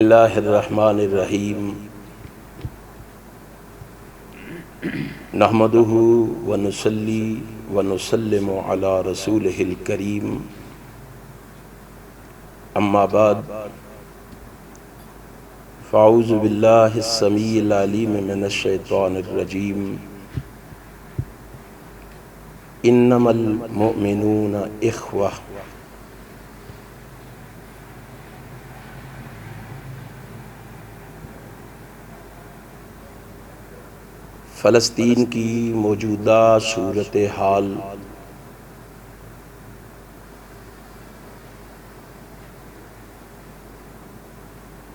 बिस्मिल्लाहिर्रहमानिर्रहीम नहमदुहु व नुसल्ली व नुसल्लिमु अला रसूलिहिल करीम अम्मा बाद फ़ाऊज़ु बिल्लाहिस समीइल अलीम मिनश शैतानिर रजीम इन्नमल मुअमिनूना इख़्वह। फ़लस्तीन की मौजूदा सूरत हाल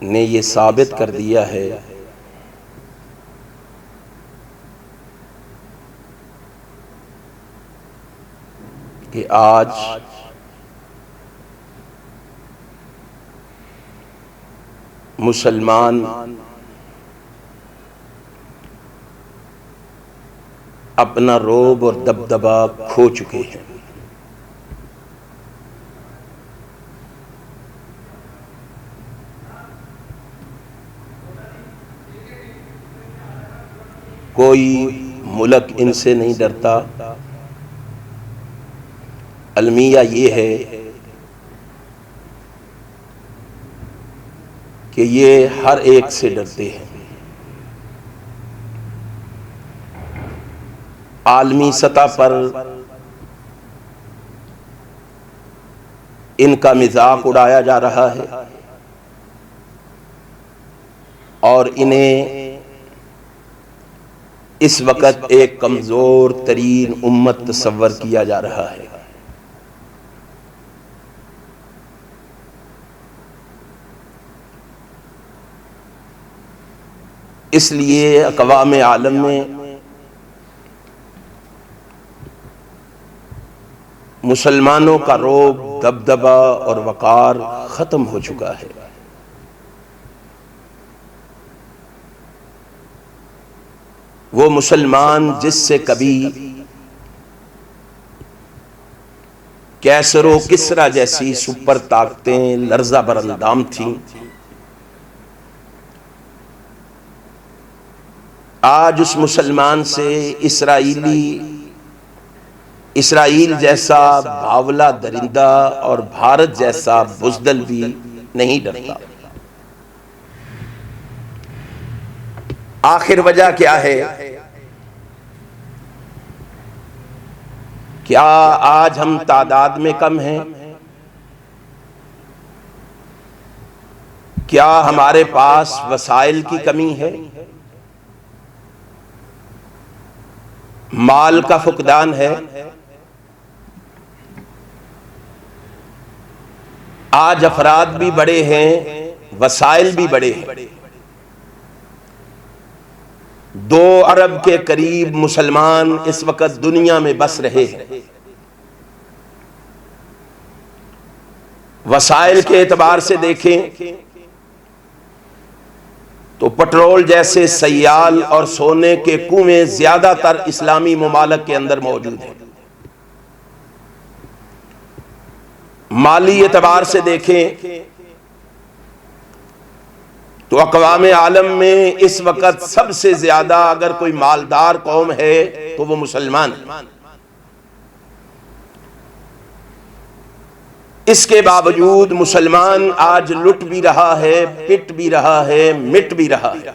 ने ये साबित कर दिया है कि आज मुसलमान अपना रोब और दबदबा खो चुके हैं। कोई मुल्क इनसे नहीं डरता। अलमिया ये है कि ये हर एक से डरते हैं। आलमी सतह पर इनका मजाक उड़ाया जा रहा है और इन्हें इस वक्त एक कमजोर तरीन उम्मत तस्वर किया जा रहा है। इसलिए अक़वाम आलम में मुसलमानों का रोब, दबदबा और वक़ार खत्म हो चुका है। वो मुसलमान जिससे कभी कैसरो किसरा जैसी सुपर ताकतें लर्जा बरअंदाम थीं, आज उस मुसलमान से इसराइल जैसा बावला दरिंदा और भारत जैसा बुज़दिल भी नहीं डरता। आखिर वजह क्या है? क्या आज हम तादाद में कम हैं? क्या हमारे पास वसाइल की कमी है? माल का फुकदान है? आज अफराद भी बड़े हैं, वसाइल भी बड़े हैं। 2 अरब के करीब मुसलमान इस वक्त दुनिया में बस रहे हैं। वसाइल के एतबार से देखें तो पेट्रोल जैसे सयाल और सोने के कुएं ज्यादातर इस्लामी मुमालिक के अंदर मौजूद हैं। माली एतबार से देखें तो अक़वाम आलम में इस वक्त सबसे ज्यादा अगर कोई मालदार कौम है तो वो मुसलमान है। इसके बावजूद मुसलमान आज लुट भी रहा है, पिट भी रहा है, मिट भी रहा है।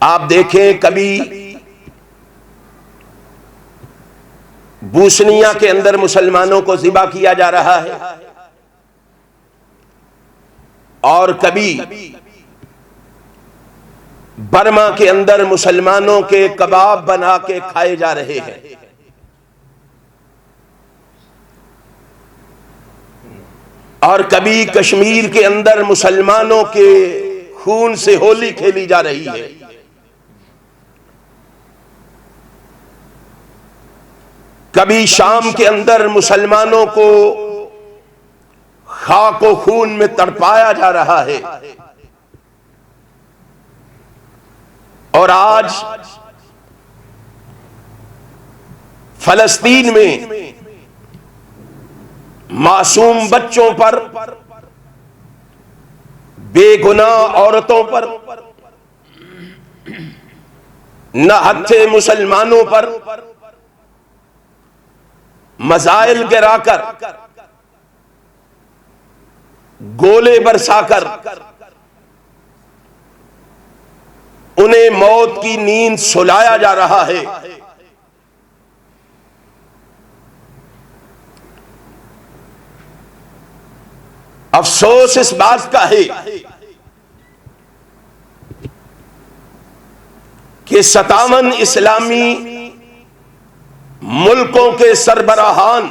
आप देखें, कभी बूसनिया के अंदर मुसलमानों को ज़िबा किया जा रहा है और कभी बर्मा के अंदर मुसलमानों के कबाब बना के खाए जा रहे हैं। और कभी कश्मीर के अंदर मुसलमानों के खून से होली खेली जा रही है। कभी शाम के अंदर मुसलमानों को खाक व खून में तड़पाया जा रहा है। और आज फलस्तीन में मासूम बच्चों पर, बेगुनाह औरतों पर, नहत्थे मुसलमानों पर मजाइल गिराकर, गोले बरसाकर उन्हें मौत की नींद सुलाया जा रहा है। अफसोस इस बात का है कि 57 इस्लामी मुल्कों के सरबराहान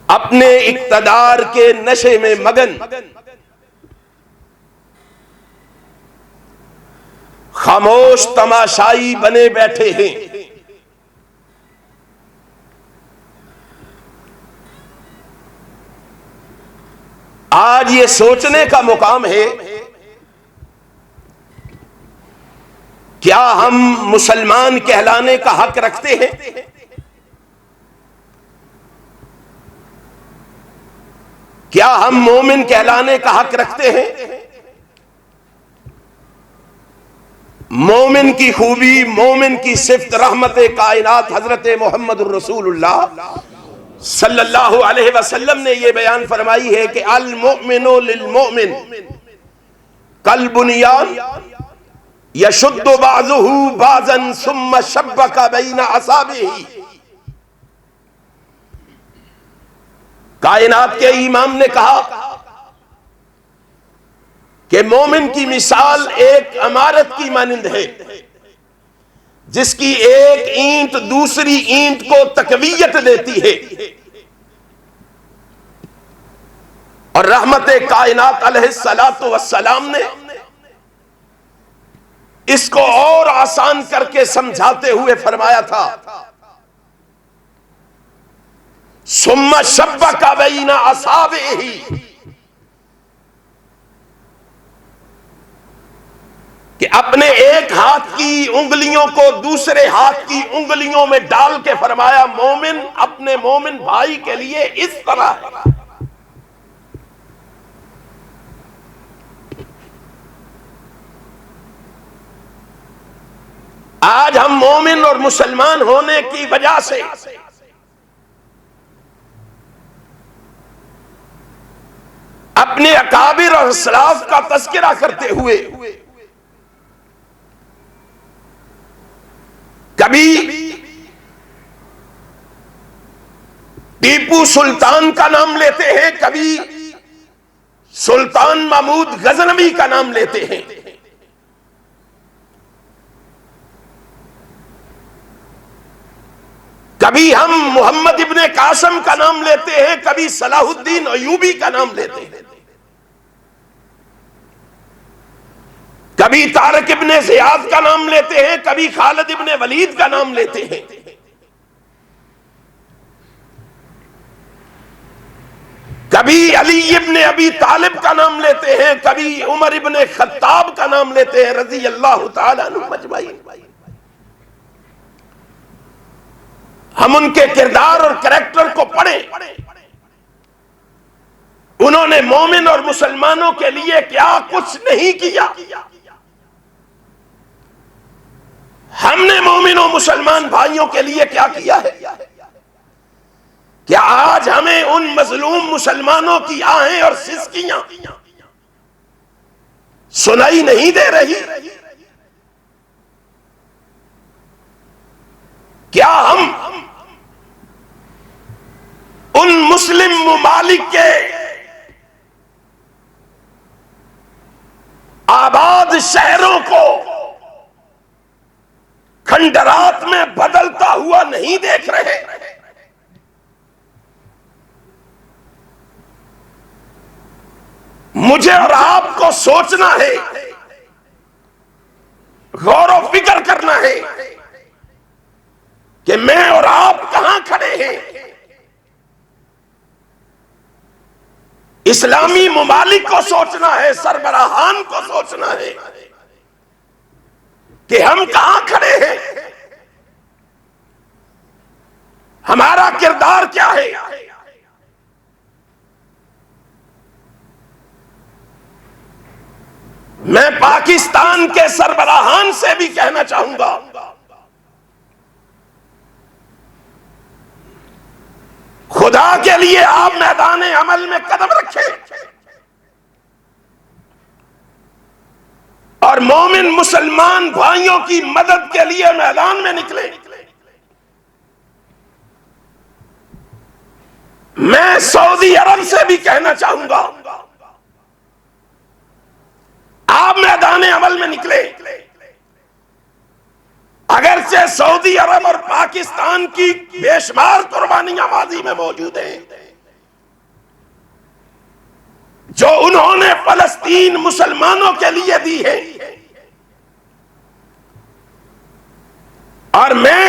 अपने इक्तदार के नशे में मगन, खामोश तमाशाई बने बैठे हैं। आज ये सोचने का मुकाम है, क्या हम मुसलमान कहलाने का हक रखते हैं? क्या हम मोमिन कहलाने का हक रखते हैं? मोमिन की खूबी, मोमिन की सिफ्त रहमत कायनात हजरत मोहम्मदुर रसूलुल्लाह सल्लल्लाहु अलैहि वसल्लम ने यह बयान फरमाई है कि अल मुमिनु लिल मुमिन कल बुनियान यशुद्दु बाज़ुहु बाज़न सुम्मा शब्बका बैना असाबिही। कायनात के इमाम ने कहा कि मोमिन की मिसाल एक इमारत की मानिंद है, जिसकी एक ईंट दूसरी ईंट को तकवीयत देती है। और रहमत कायनात अलैहिस्सलातु वस्सलाम ने इसको और आसान करके समझाते हुए फरमाया था, सुम्मा शब्बका बैना असाबिही, कि अपने एक हाथ की उंगलियों को दूसरे हाथ की उंगलियों में डाल के फरमाया, मोमिन अपने मोमिन भाई के लिए इस तरह है। आज हम मोमिन और मुसलमान होने की वजह से अपने अकाबिर और सलाफ का तज़किरा करते हुए कभी टीपू सुल्तान का नाम लेते हैं, कभी सुल्तान महमूद गजनवी का नाम लेते हैं। कभी हम मोहम्मद इब्ने कासिम का नाम लेते हैं, कभी सलाहुद्दीन अयूबी का नाम लेते हैं, कभी तारिक इब्ने ज़ियाद का नाम लेते हैं, कभी खालिद इब्ने वलीद का नाम लेते हैं। कभी अली इब्ने अबी तालिब का नाम लेते हैं, कभी उमर इब्ने खत्ताब का नाम लेते हैं रज़ी अल्लाह तआला अन्हुम अजमईन। हम उनके किरदार और कैरेक्टर को पढ़ें, उन्होंने मोमिन और मुसलमानों के लिए क्या कुछ नहीं किया। हमने मोमिन और मुसलमान भाइयों के लिए क्या किया है? क्या आज हमें उन मजलूम मुसलमानों की आहें और सिसकियां सुनाई नहीं दे रही? क्या हम उन मुस्लिम मुमालिक के आबाद शहरों को खंडरात में बदलता हुआ नहीं देख रहे? मुझे और आपको सोचना है, गौर व फिक्र करना है कि मैं और आप कहां खड़े हैं। इस्लामी मुमालिक को सोचना है, सरबराहान को सोचना है कि हम कहां खड़े हैं, हमारा किरदार क्या है। मैं पाकिस्तान के सरबराहान से भी कहना चाहूंगा, खुदा के लिए आप मैदान अमल में कदम रखें और मोमिन मुसलमान भाइयों की मदद के लिए मैदान में निकले। मैं सऊदी अरब से भी कहना चाहूंगा, आप मैदान अमल में निकले। अगरचे सऊदी अरब और पाकिस्तान की बेशुमार कुर्बानियां माजी में मौजूद हैं, जो उन्होंने फलस्तीन मुसलमानों के लिए दी है, और मैं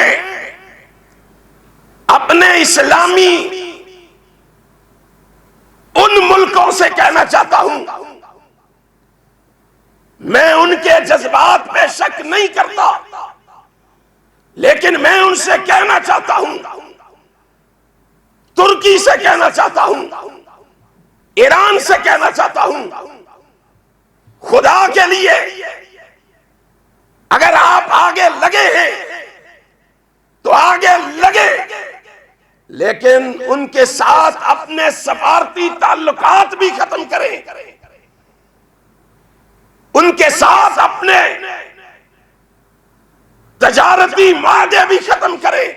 अपने इस्लामी उन मुल्कों से कहना चाहता हूं, मैं उनके जज्बात पे शक नहीं करता, लेकिन मैं उनसे कहना चाहता हूं, तुर्की से कहना चाहता हूं, ईरान से कहना चाहता हूं, खुदा के लिए अगर आप आगे लगे हैं तो आगे लगे, लेकिन उनके साथ अपने सफारती ताल्लुकात भी खत्म करें, उनके साथ अपने तजारती मादे भी खत्म करें,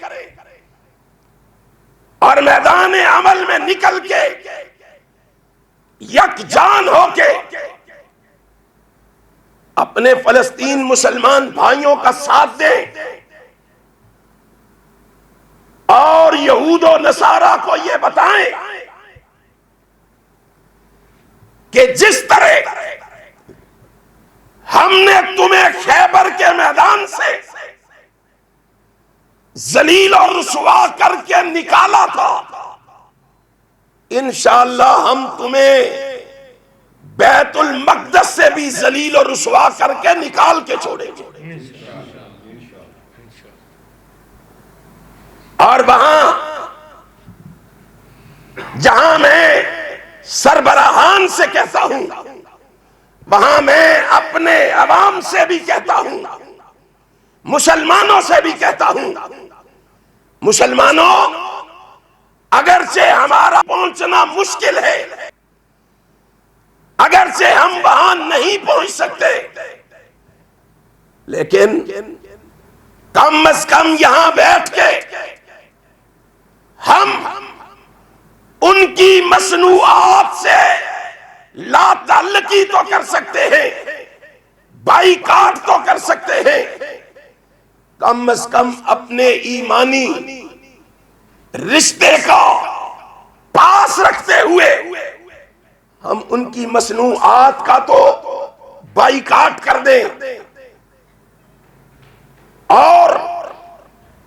और मैदान अमल में निकल के यकजान होके अपने फलस्तीन मुसलमान भाइयों का साथ दें, और यहूद और नसारा को यह बताएं कि जिस तरह हमने तुम्हें खैबर के मैदान से जलील और रुसवा करके निकाला था, इंशाअल्लाह हम तुम्हें बैतुल मक़दस से भी जलील और रुसवा करके निकाल के छोड़ेंगे। और वहां जहां मैं सरबराहान से कहता हूं, वहां मैं अपने अवाम से भी कहता हूं, मुसलमानों से भी कहता हूं, मुसलमानों, अगरचे हमारा पहुंचना मुश्किल है, अगरचे हम वहां नहीं पहुंच सकते, लेकिन कम से कम यहां बैठ के हम उनकी मसनूआत से लाताल्लुकी तो कर सकते हैं, बाईकाट तो कर सकते हैं, कम से कम अपने ईमानी रिश्ते का पास रखते हुए हम उनकी मसनूआत का तो बाईकाट कर दें, और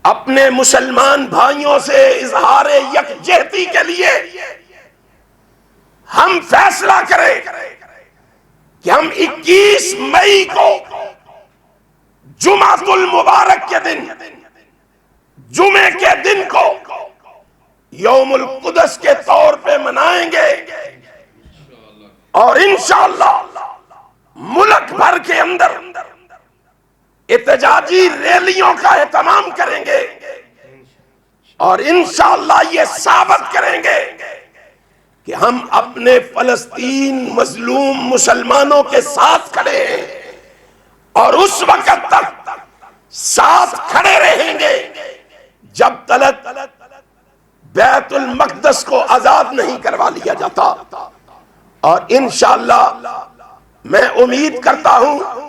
अपने मुसलमान भाइयों से इजहार यकजहती के लिए हम फैसला करें कि हम 21 मई को जुमातुल मुबारक के दिन, जुमे के दिन को यौमुल कुदस के तौर पे मनाएंगे, और इंशाअल्लाह मुल्क भर के अंदर एहतजाजी रैलियों का एहतमाम करेंगे, और इंशाअल्लाह ये साबित करेंगे कि हम अपने फलस्तीन मजलूम मुसलमानों के साथ खड़े हैं, और उस वक्त तक साथ खड़े रहेंगे जब तक बैतुल मक़दस को आजाद नहीं करवा लिया जाता। और इंशाअल्लाह मैं उम्मीद करता हूं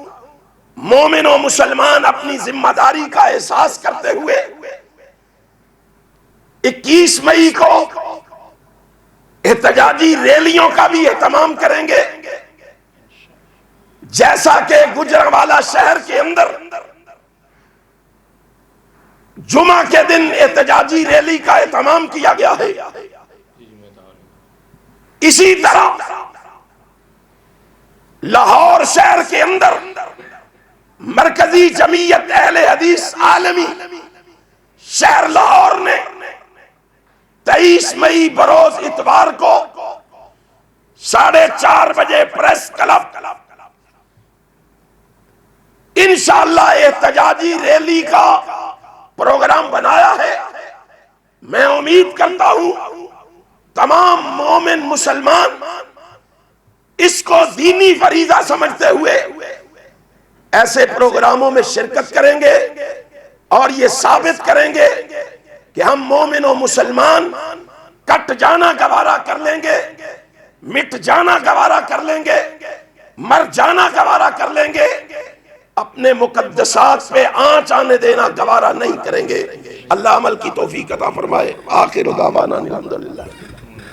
मोमिन और मुसलमान अपनी जिम्मेदारी का एहसास करते हुए 21 मई को एहतजाजी रैलियों का भी एहतमाम करेंगे, जैसा कि गुजरांवाला शहर के अंदर जुमा के दिन एहतजाजी रैली का एहतमाम किया गया है। इसी तरह लाहौर शहर के अंदर मरकजी जमीयत अहले हदीस आलमी शहर लाहौर ने 23 मई बरोज इतवार को 4:30 बजे प्रेस क्लब इंशाअल्लाह एहतजाजी रैली का प्रोग्राम बनाया है। मैं उम्मीद करता हूं तमाम मोमिन मुसलमान इसको दीनी फरीजा समझते हुए ऐसे प्रोग्रामों में शिरकत करेंगे और ये साबित करेंगे कि हम मोमिन और मुसलमान कट जाना गवारा कर लेंगे, मिट जाना गवारा कर लेंगे, मर जाना गवारा कर लेंगे, अपने मुकद्दसात पे आंच आने देना गवारा नहीं करेंगे। अल्लाह अमल की तौफीक अता फरमाए। आखिर दावाना अल्हम्दुलिल्लाह।